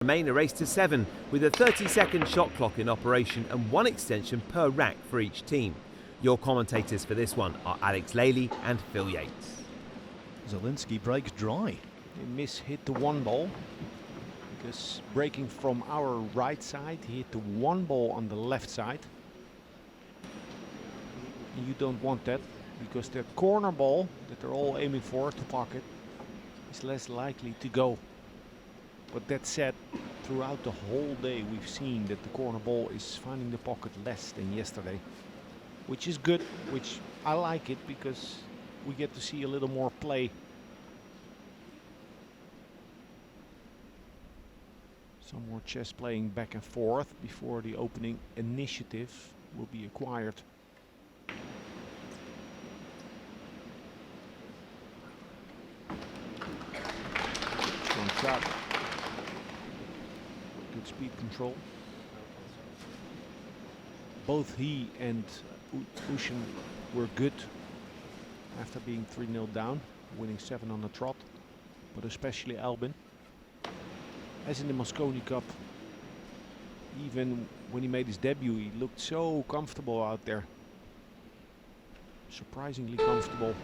Remain a race to 7 with a 30-second shot clock in operation and 1 extension per rack for each team. Your commentators for this one are Alex Lely and Phil Yates. Zielinski breaks dry. He hit the 1 ball because breaking from our right side, he hit the 1 ball on the left side. And you don't want that because the corner ball that they're all aiming for to pocket is less likely to go. But that said, throughout the whole day we've seen that the corner ball is finding the pocket less than yesterday, which is good, which I like it because we get to see a little more play. Some more chess playing back and forth before the opening initiative will be acquired. Strong shot. Good speed control. Both he and Ouschan were good after being 3-0 down, winning 7 on the trot, but especially Albin. As in the Mosconi Cup, even when he made his debut, he looked so comfortable out there. Surprisingly comfortable.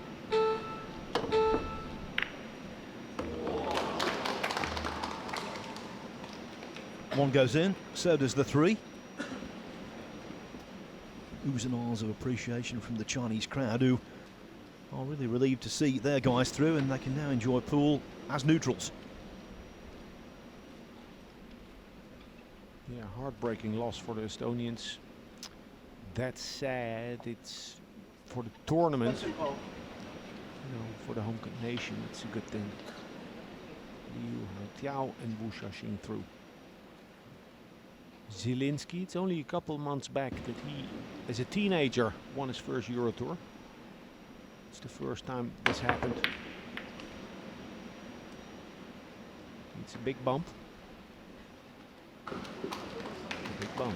One goes in, so does the 3. Oohs and ahs of appreciation from the Chinese crowd, who are really relieved to see their guys through, and they can now enjoy pool as neutrals. Yeah, heartbreaking loss for the Estonians. That said, it's for the tournament, you know, for the home nation, it's a good thing. Liu Tiao and Wu Shaxing through. Zielinski, it's only a couple months back that he, as a teenager, won his first Euro Tour. It's the first time this happened. It's a big bump. A big bump.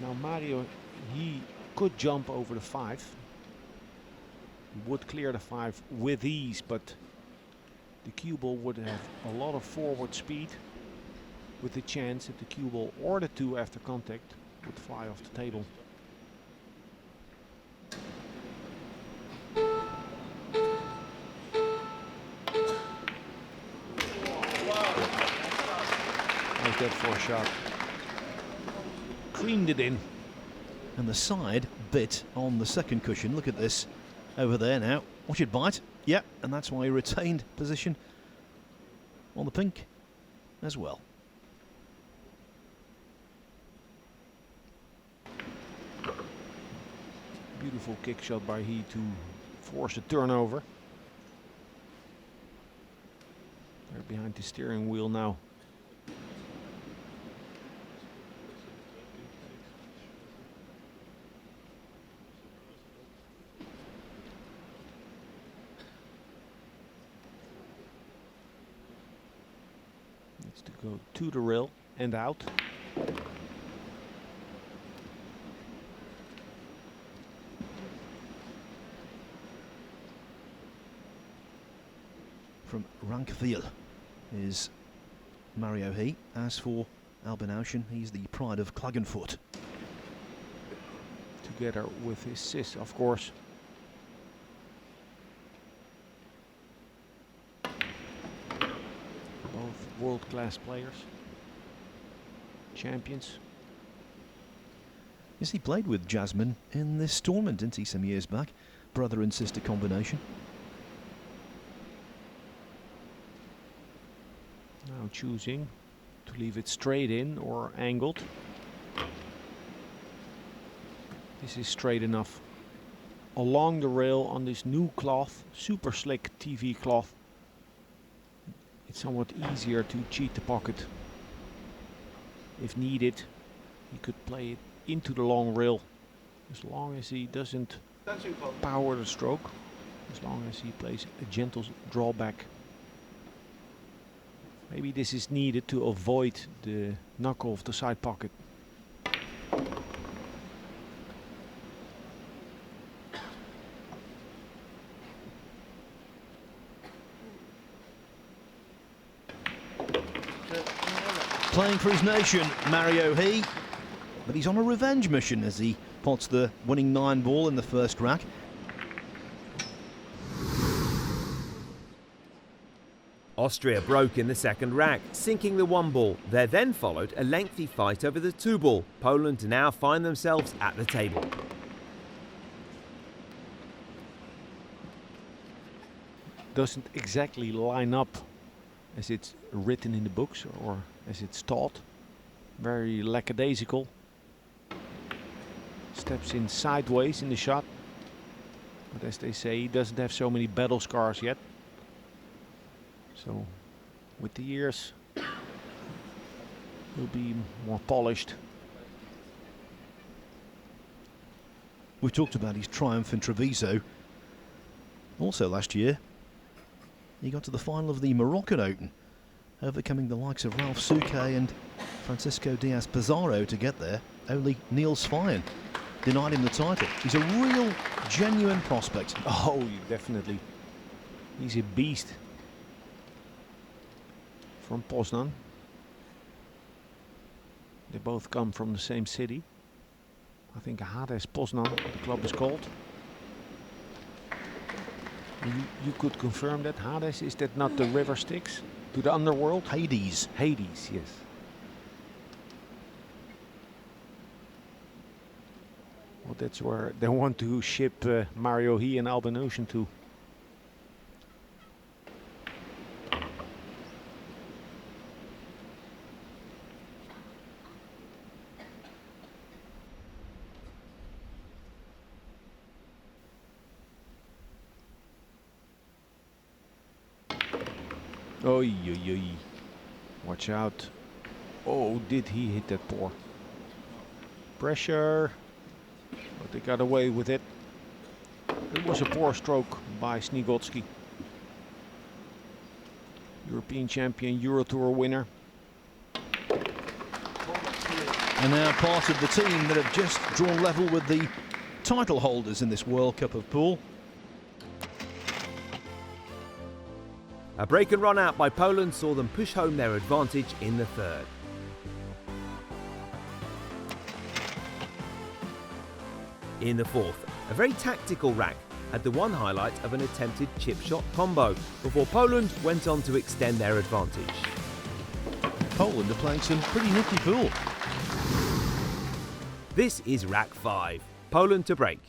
Now Mario, he could jump over the 5. He would clear the 5 with ease, but the cue ball would have a lot of forward speed, with the chance that the cue ball or the 2 after contact would fly off the table. Like that for a shot. Creamed it in. And the side bit on the second cushion, look at this over there now. Watch it bite. Yep, and that's why he retained position on the pink as well. Beautiful kick shot by he to force a turnover. They're behind the steering wheel now. Needs to go to the rail and out. From Rankville is Mario He. As for Albin Ouschan, he's the pride of Klagenfurt. Together with his sis, of course. Both world-class players. Champions. Yes, he played with Jasmine in this tournament, didn't he, some years back? Brother and sister combination. Now choosing to leave it straight in or angled. This is straight enough. Along the rail on this new cloth, super slick TV cloth. It's somewhat easier to cheat the pocket. If needed, he could play it into the long rail. As long as he doesn't power the stroke. As long as he plays a gentle drawback. Maybe this is needed to avoid the knuckle of the side pocket. playing for his nation, Mario He. But he's on a revenge mission as he pots the winning 9 ball in the first rack. Austria broke in the second rack, sinking the 1 ball. There then followed a lengthy fight over the 2 ball. Poland now find themselves at the table. Doesn't exactly line up as it's written in the books or as it's taught. Very lackadaisical. Steps in sideways in the shot. But as they say, he doesn't have so many battle scars yet. So with the years, he'll be more polished. We've talked about his triumph in Treviso. Also last year, he got to the final of the Moroccan Open, overcoming the likes of Ralph Souquet and Francisco Diaz-Pizarro to get there. Only Niels Feijen denied him the title. He's a real, genuine prospect. Oh, definitely. He's a beast. From Poznan. They both come from the same city. I think Hades Poznan, the club is called. You could confirm that Hades, is that not the river Styx to the underworld? Hades. Hades, yes. Well, that's where they want to ship Mario He and Albin Ouschan to. Oy, oy, oy. Watch out. Oh, did he hit that poor? Pressure. But they got away with it. It was a poor stroke by Snigotsky. European champion, Euro Tour winner. And now part of the team that have just drawn level with the title holders in this World Cup of Pool. A break and run out by Poland saw them push home their advantage in the third. In the fourth, a very tactical rack had the one highlight of an attempted chip shot combo before Poland went on to extend their advantage. Poland are playing some pretty nifty pool. This is rack 5, Poland to break.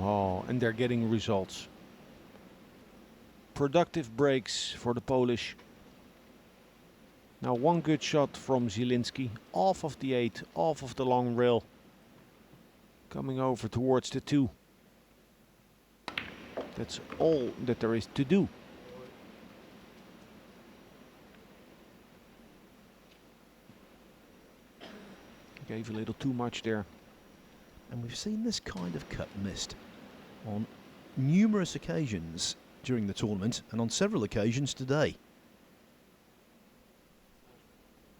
Oh, and they're getting results. Productive breaks for the Polish. Now one good shot from Zielinski, off of the 8, off of the long rail. Coming over towards the 2. That's all that there is to do. Gave a little too much there. And we've seen this kind of cut missed on numerous occasions during the tournament and on several occasions today.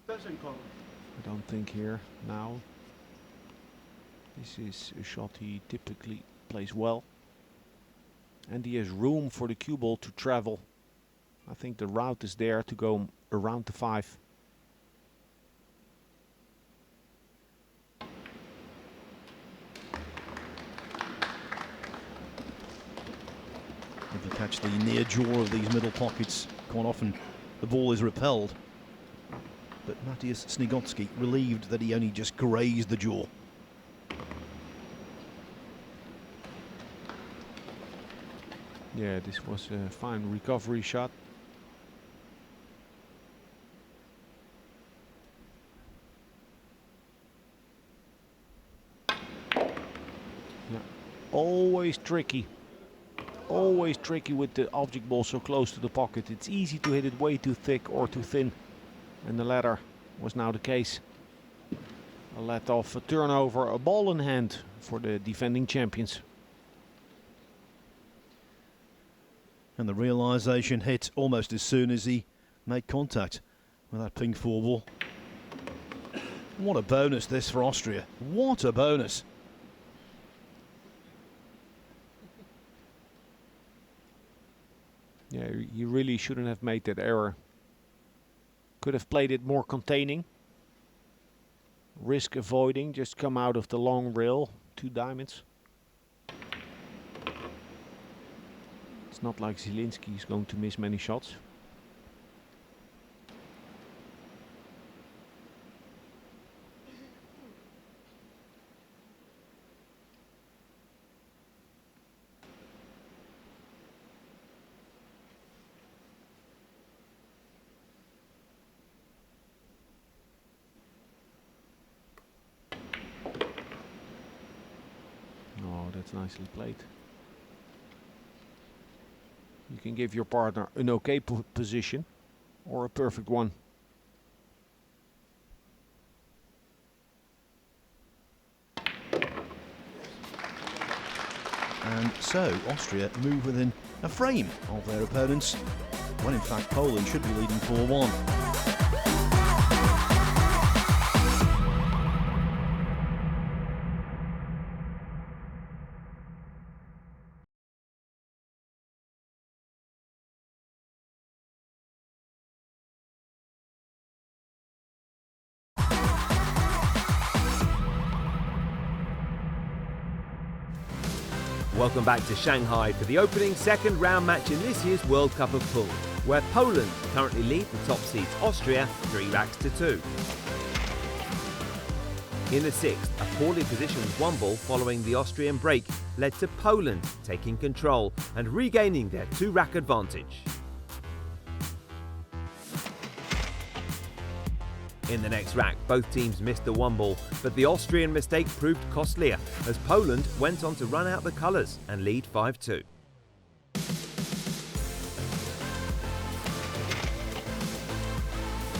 I don't think here now. This is a shot he typically plays well. And he has room for the cue ball to travel. I think the route is there to go around the 5. If you catch the near jaw of these middle pockets, quite often the ball is repelled. But Matthias Snigotsky relieved that he only just grazed the jaw. Yeah, this was a fine recovery shot. Yeah, always tricky. Always tricky with the object ball so close to the pocket. It's easy to hit it way too thick or too thin. And the latter was now the case. A let off, a turnover, a ball in hand for the defending champions. And the realisation hit almost as soon as he made contact with that pink 4 ball. What a bonus this for Austria. What a bonus. Yeah, you really shouldn't have made that error. Could have played it more containing. Risk avoiding, just come out of the long rail, 2 diamonds. It's not like Zielinski is going to miss many shots. Oh, that's nicely played. You can give your partner an okay position or a perfect one. And so Austria move within a frame of their opponents, when in fact Poland should be leading 4-1. Welcome back to Shanghai for the opening second round match in this year's World Cup of Pool, where Poland currently lead the top seeds Austria 3 racks to 2. In the sixth, a poorly positioned Womble following the Austrian break led to Poland taking control and regaining their 2-rack advantage. In the next rack, both teams missed the Womble, but the Austrian mistake proved costlier as Poland went on to run out the colours and lead 5-2.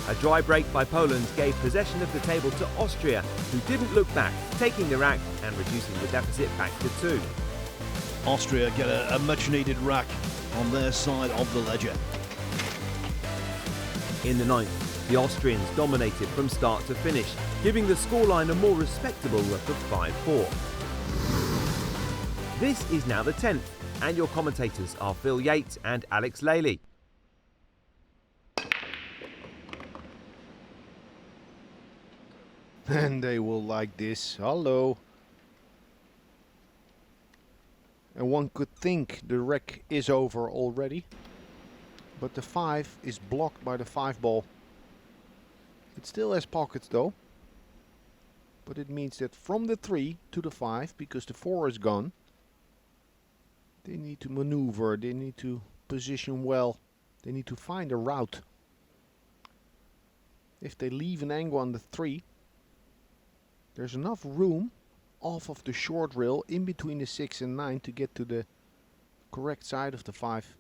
A dry break by Poland gave possession of the table to Austria, who didn't look back, taking the rack and reducing the deficit back to 2. Austria get a much-needed rack on their side of the ledger. In the ninth, the Austrians dominated from start to finish, giving the scoreline a more respectable look of 5-4. This is now the 10th, and your commentators are Phil Yates and Alex Lely. And they will like this. Hello. And one could think the wreck is over already. But the 5 is blocked by the 5 ball. It still has pockets though. But it means that from the 3 to the 5, because the 4 is gone, they need to maneuver, they need to position well, they need to find a route. If they leave an angle on the 3, there's enough room off of the short rail in between the 6 and 9 to get to the correct side of the 5.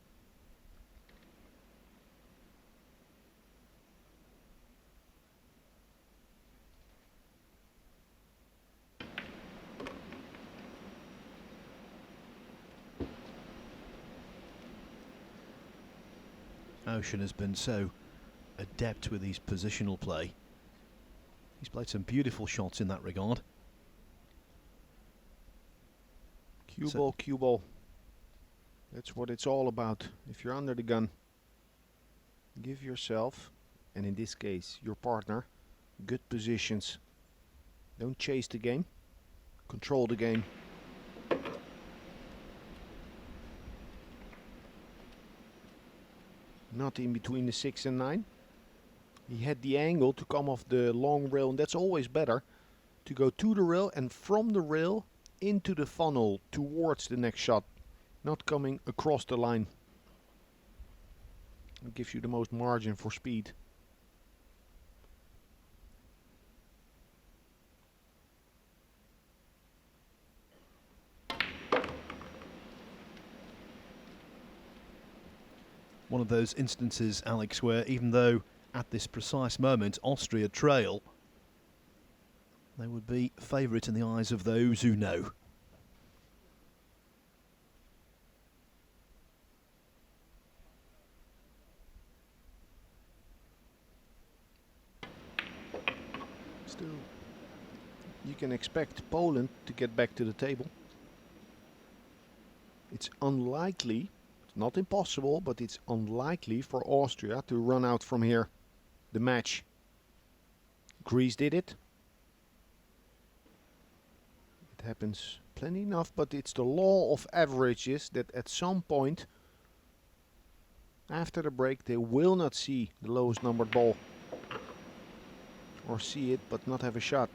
Ouschan has been so adept with his positional play. He's played some beautiful shots in that regard. Cue ball, cue ball. That's what it's all about. If you're under the gun, give yourself, and in this case your partner, good positions. Don't chase the game, control the game. Not in between the 6 and 9. He had the angle to come off the long rail, and that's always better to go to the rail and from the rail into the funnel towards the next shot, not coming across the line. It gives you the most margin for speed. One of those instances, Alex, where even though at this precise moment Austria trail, they would be favourite in the eyes of those who know. Still, you can expect Poland to get back to the table. It's unlikely, it's not impossible, but it's unlikely for Austria to run out from here the match. Greece did it. It happens plenty enough, but it's the law of averages that at some point after the break they will not see the lowest numbered ball. Or see it but not have a shot.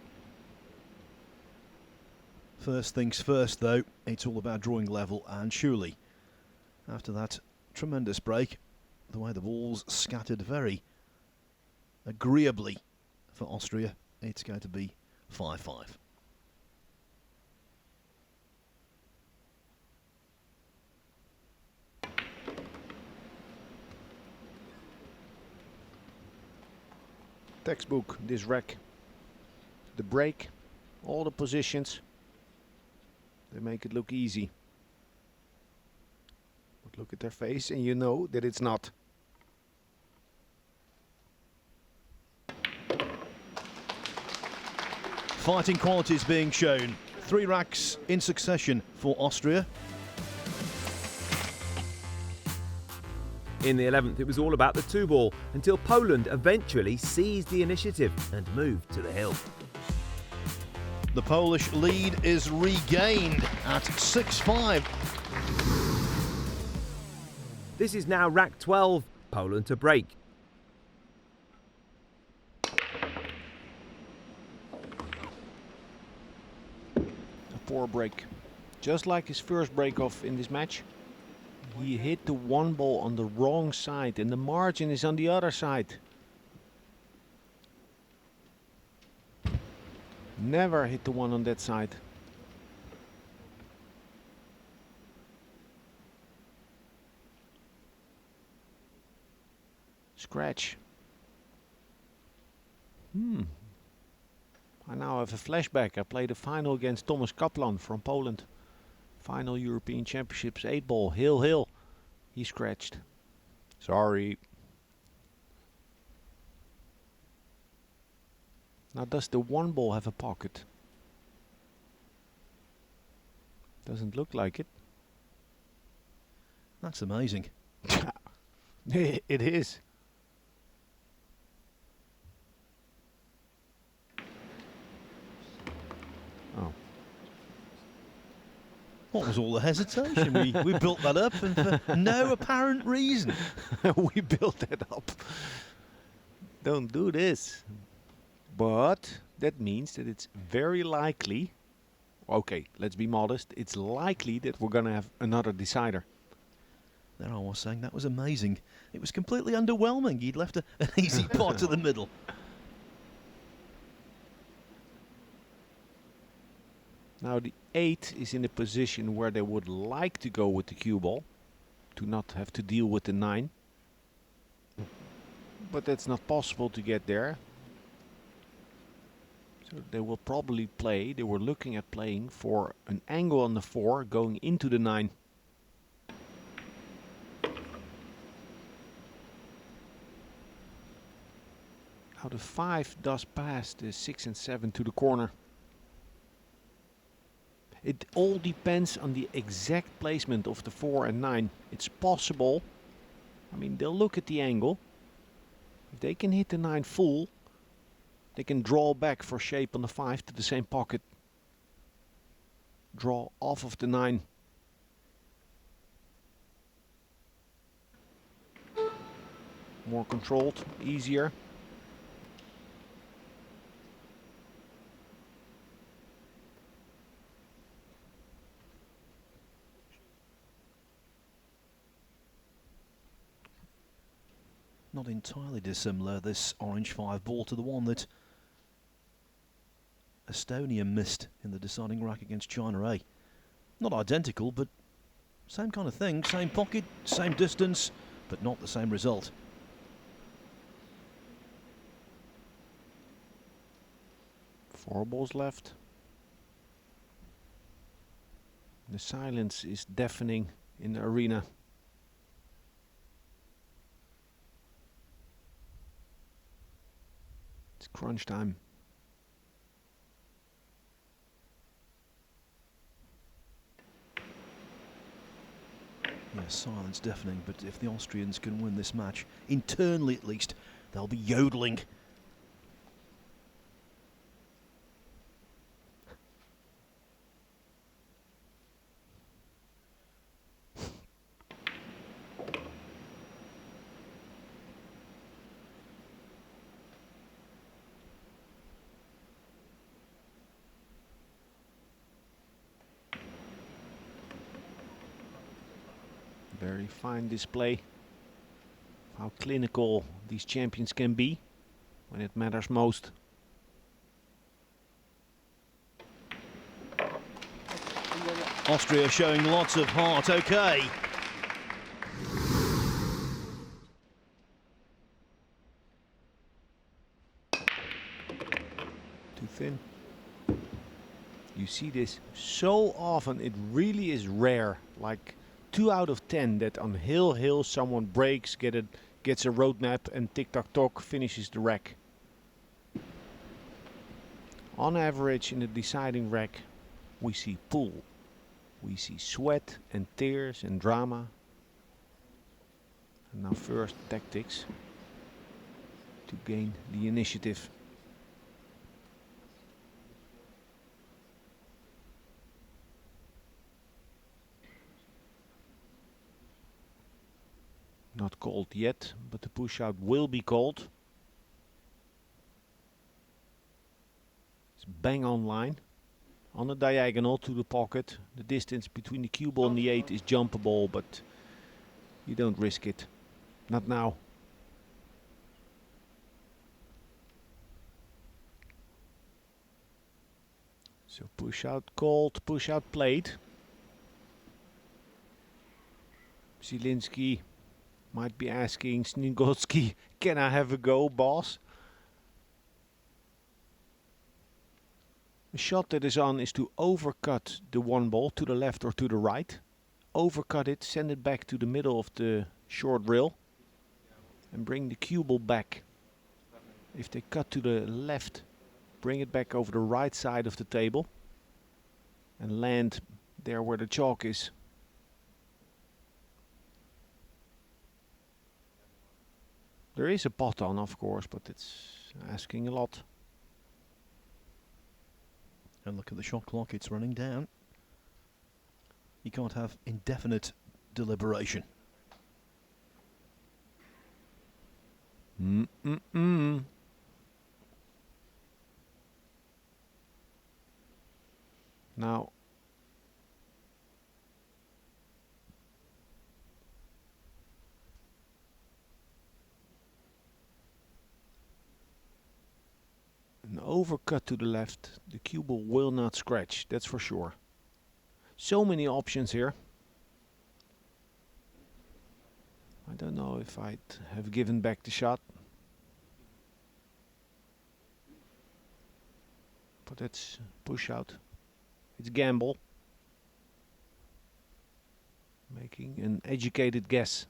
First things first though, it's all about drawing level, and surely after that tremendous break, the way the ball's scattered very agreeably for Austria, it's going to be 5-5. Textbook, this rack. The break, all the positions, they make it look easy. But look at their face and you know that it's not. Fighting qualities being shown. 3 racks in succession for Austria. In the 11th, it was all about the 2-ball until Poland eventually seized the initiative and moved to the hill. The Polish lead is regained at 6-5. This is now rack 12, Poland to break. A 4 break. Just like his first break off in this match. He hit the 1 ball on the wrong side and the margin is on the other side. Never hit the one on that side. Scratch. I now have a flashback. I played a final against Thomas Kaplan from Poland. Final European Championships 8-ball. Hill. He scratched. Sorry. Now does the 1 ball have a pocket? Doesn't look like it. That's amazing. It is. Oh. What was all the hesitation? we built that up and for no apparent reason. We built that up. Don't do this. But that means that it's very likely, okay, let's be modest, it's likely that we're going to have another decider. There I was saying that was amazing. It was completely underwhelming. He'd left an easy pot to the middle. Now the 8 is in a position where they would like to go with the cue ball to not have to deal with the 9. But that's not possible to get there. So they will probably play, they were looking at playing for an angle on the 4 going into the 9. Now the 5 does pass the 6 and 7 to the corner. It all depends on the exact placement of the 4 and 9. It's possible, I mean they'll look at the angle. If they can hit the 9 full, they can draw back for shape on the 5 to the same pocket. Draw off of the 9. More controlled, easier. Not entirely dissimilar, this orange 5 ball, to the one that Estonia missed in the deciding rack against China A. Not identical, but same kind of thing. Same pocket, same distance, but not the same result. Four balls left. The silence is deafening in the arena. It's crunch time. Silence deafening, but if the Austrians can win this match, internally at least, they'll be yodeling. Very fine display of how clinical these champions can be when it matters most. Austria showing lots of heart, okay. Too thin. You see this so often, it really is rare. Like 2 out of 10 that on hill someone breaks, gets a roadmap and tick-tock-tock finishes the rack. On average in the deciding rack we see pull. We see sweat and tears and drama. And now first tactics to gain the initiative. Not called yet, but the push out will be called. It's bang on line. On the diagonal to the pocket. The distance between the cue ball and the 8 is jumpable, but you don't risk it. Not now. So push out called, push out played. Zielinski might be asking Snigolski, can I have a go, boss? The shot that is on is to overcut the one ball to the left or to the right. Overcut it, send it back to the middle of the short rail and bring the cue ball back. If they cut to the left, bring it back over the right side of the table and land there where the chalk is. There is a pot on, of course, but it's asking a lot. And look at the shot clock, it's running down. You can't have indefinite deliberation. Now, an overcut to the left, the cue ball will not scratch, that's for sure. So many options here. I don't know if I'd have given back the shot. But that's push out. It's gamble. Making an educated guess.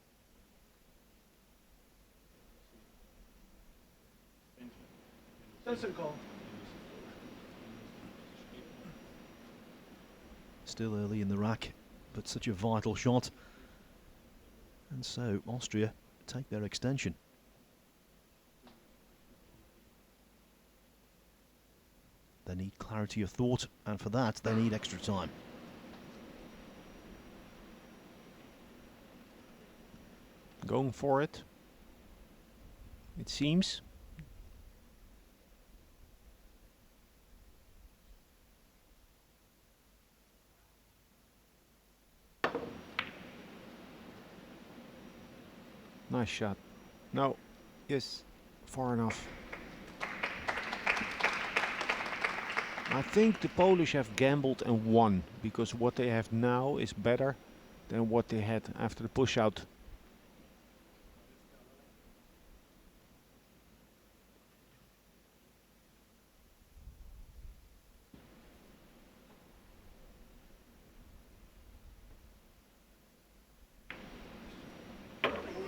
Still early in the rack, but such a vital shot. And so Austria take their extension. They need clarity of thought, and for that they need extra time. Going for it, it seems. Nice shot. No. Yes. Far enough. I think the Polish have gambled and won, because what they have now is better than what they had after the push out.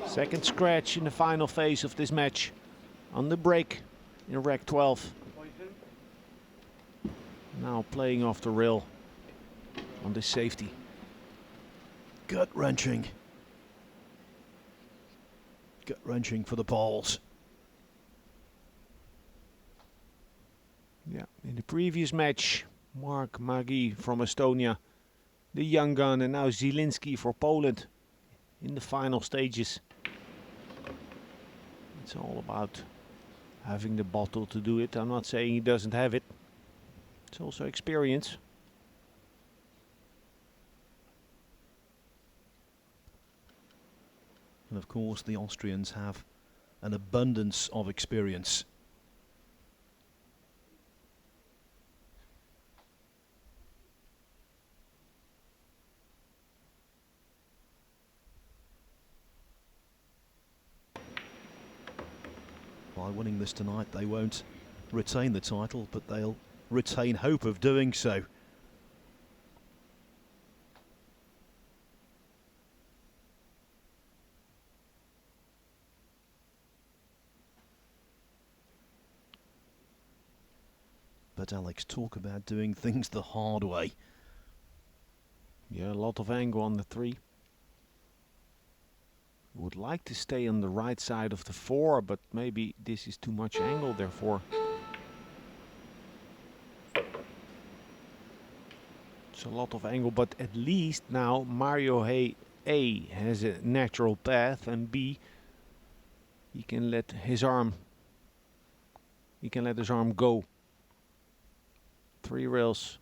Second scratch in the final phase of this match. On the break in rack 12. Now playing off the rail on this safety. Gut-wrenching. gut-wrenching for the Poles. Yeah, in the previous match, Mark Magi from Estonia, the young gun, and now Zielinski for Poland in the final stages. It's all about having the bottle to do it. I'm not saying he doesn't have it. It's also experience. And of course the Austrians have an abundance of experience. By winning this tonight, they won't retain the title, but they'll retain hope of doing so. But Alex, talk about doing things the hard way. Yeah, a lot of angle on the 3. Would like to stay on the right side of the 4, but maybe this is too much angle, therefore. It's a lot of angle, but at least now Mario Hay A has a natural path, and B, he can let his arm go. 3 rails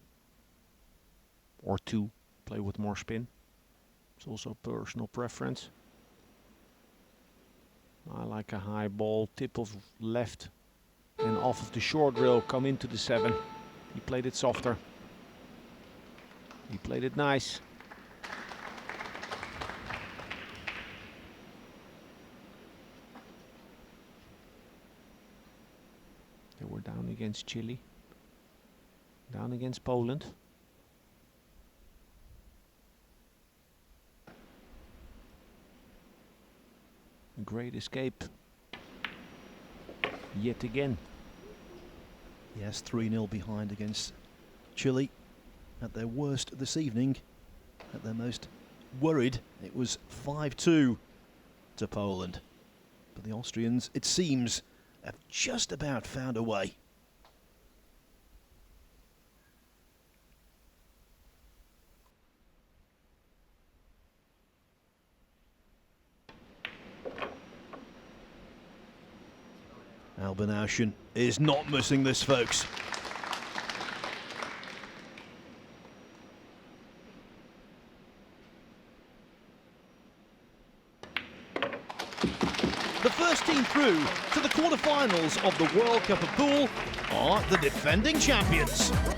or 2, play with more spin. It's also personal preference. I like a high ball, tip of left and off of the short rail, come into the 7. He played it softer. He played it nice. They were down against Chile. Down against Poland. A great escape. Yet again. Yes, 3-0 behind against Chile. At their worst this evening, at their most worried, it was 5-2 to Poland. But the Austrians, it seems, have just about found a way. Albin Ouschan is not missing this, folks. The first team through to the quarterfinals of the World Cup of Pool are the defending champions.